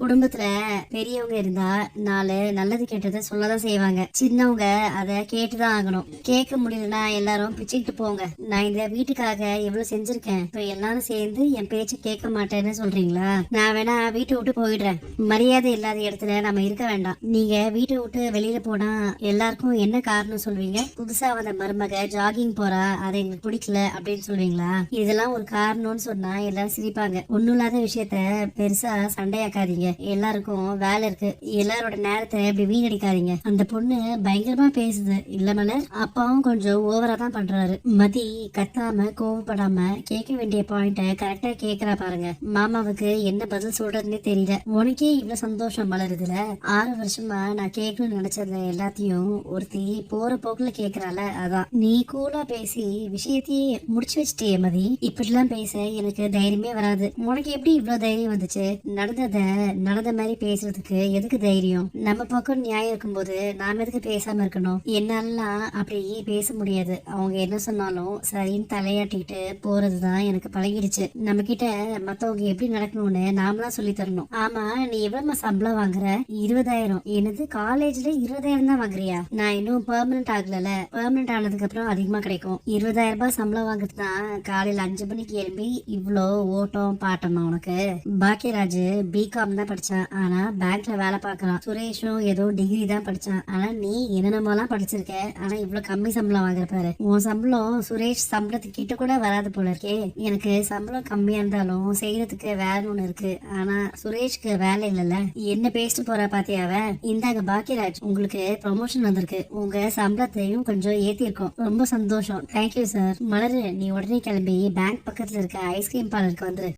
குடும்பத்துல பெரியவங்க இருந்தா நாலு நல்லது கெட்டதை சொல்லதான் செய்வாங்க. சின்னவங்க அதை கேட்டுதான் ஆகணும். கேட்க முடியலன்னா எல்லாரும் பிச்சுக்கிட்டு போங்க. நான் இந்த வீட்டுக்காக எவ்வளவு செஞ்சிருக்கேன். இப்ப எல்லாரும் சேர்ந்து என் பேச்சு கேட்க மாட்டேன்னு சொல்றீங்களா? நான் வேணா வீட்டை விட்டு போயிடுறேன். மரியாதை இல்லாத இடத்துல நம்ம இருக்க வேண்டாம். நீங்க வீட்டை விட்டு வெளியில போனா எல்லாருக்கும் என்ன காரணம் சொல்வீங்க? புதுசா வந்த மருமக ஜாகிங் போறா, அதை எங்களுக்கு பிடிக்கல அப்படின்னு சொல்வீங்களா? இதெல்லாம் ஒரு காரணம்னு சொன்னா எல்லாரும் சிரிப்பாங்க. ஒண்ணும் இல்லாத விஷயத்த பெருசா சண்டையாக்காதீங்க. எல்லாருக்கும் வேலை இருக்கு. எல்லாரோட நேரத்தை இப்படி வீணடிக்காதீங்க. அந்த பொண்ணு பயங்கரமா பேசுது இல்ல மலர்? அப்பாவும் கொஞ்சம் ஓவரா தான் பண்றாரு. மதி கத்தாம கோவப்படாம கேட்க வேண்டிய பாயிண்ட கரெக்டா கேக்குறா பாருங்க. மாமாவுக்கு என்ன பதில் சொல்றதுன்னே தெரியல. உனக்கே இவ்வளவு சந்தோஷம் மலருதுல. 6 வருஷமா நான் கேட்கணும்னு நினைச்சத எல்லாத்தையும் ஒருத்தி போற போக்குல கேக்குறால, அதான். நீ கூலா பேசி விஷயத்தையே முடிச்சு வச்சிட்டியே மதி. இப்படிலாம் பேச எனக்கு தைரியமே வராது. உனக்கு எப்படி இவ்வளவு தைரியம் வந்துச்சு? நடந்த மாதிரி பேசுறதுக்கு எதுக்கு தைரியம்? நம்ம பக்கம் நியாயம் இருக்கும்போது நாம எதுக்கு பேசாம இருக்கணும்? என்னாலாம் அப்படி பேச முடியாது. அவங்க என்ன சொன்னாலும் சரின்னு தலையாட்டிட்டு போறதுதான் எனக்கு பழகிடுச்சு. நம்ம கிட்ட மத்தவங்க எப்படி நடக்கணும்னு நாமலாம் சொல்லி தரணும். ஆமா, நீ எவ்வளவு சம்பளம் வாங்குற? 20,000. என்னது, காலேஜ்ல 20,000 தான் வாங்குறியா? நான் இன்னும் பெர்மனன்ட் ஆகல. பெர்மனன்ட் ஆனதுக்கு அப்புறம் அதிகமா கிடைக்கும். 20,000 ரூபாய் சம்பளம் வாங்குறது தான் காலையில 5 மணிக்கு எழுப்பி இவ்வளோ ஓட்டம் பாட்டமா உனக்கு? பாக்கியராஜ் பிகாம் தான் படிச்சான், ஆனா பேங்க்ல வேலை பார்க்கறான். சுரேஷும் ஏதோ டிகிரி தான் படிச்சான், ஆனா நீ என்னென்னமோலாம் படிச்சிருக்க, ஆனா இவ்வளவு கம்மி சம்பளம் வாங்குற பாரு. உன் சம்பளம் சுரேஷ் சம்பளத்துக்கு கிட்ட கூட வராது போல இருக்கே. எனக்கு சம்பளம் கம்மியா இருந்தாலும் செய்யறதுக்கு வேலை ஒண்ணு இருக்கு, ஆனா சுரேஷ்க்கு வேலை இல்லைல்ல. என்ன பேசிட்டு போறா பாத்தியாவ? இந்தாங்க பாக்கியராஜ், உங்களுக்கு ப்ரொமோஷன் வந்திருக்கு. உங்க சம்பளத்தையும் கொஞ்சம் ஏத்தி இருக்கோம். ரொம்ப சந்தோஷம். Thank you sir. மலரு, நீ உடனே கிளம்பி பேங்க் பக்கத்துல இருக்க ஐஸ்கிரீம் பார்லருக்கு வந்துரு.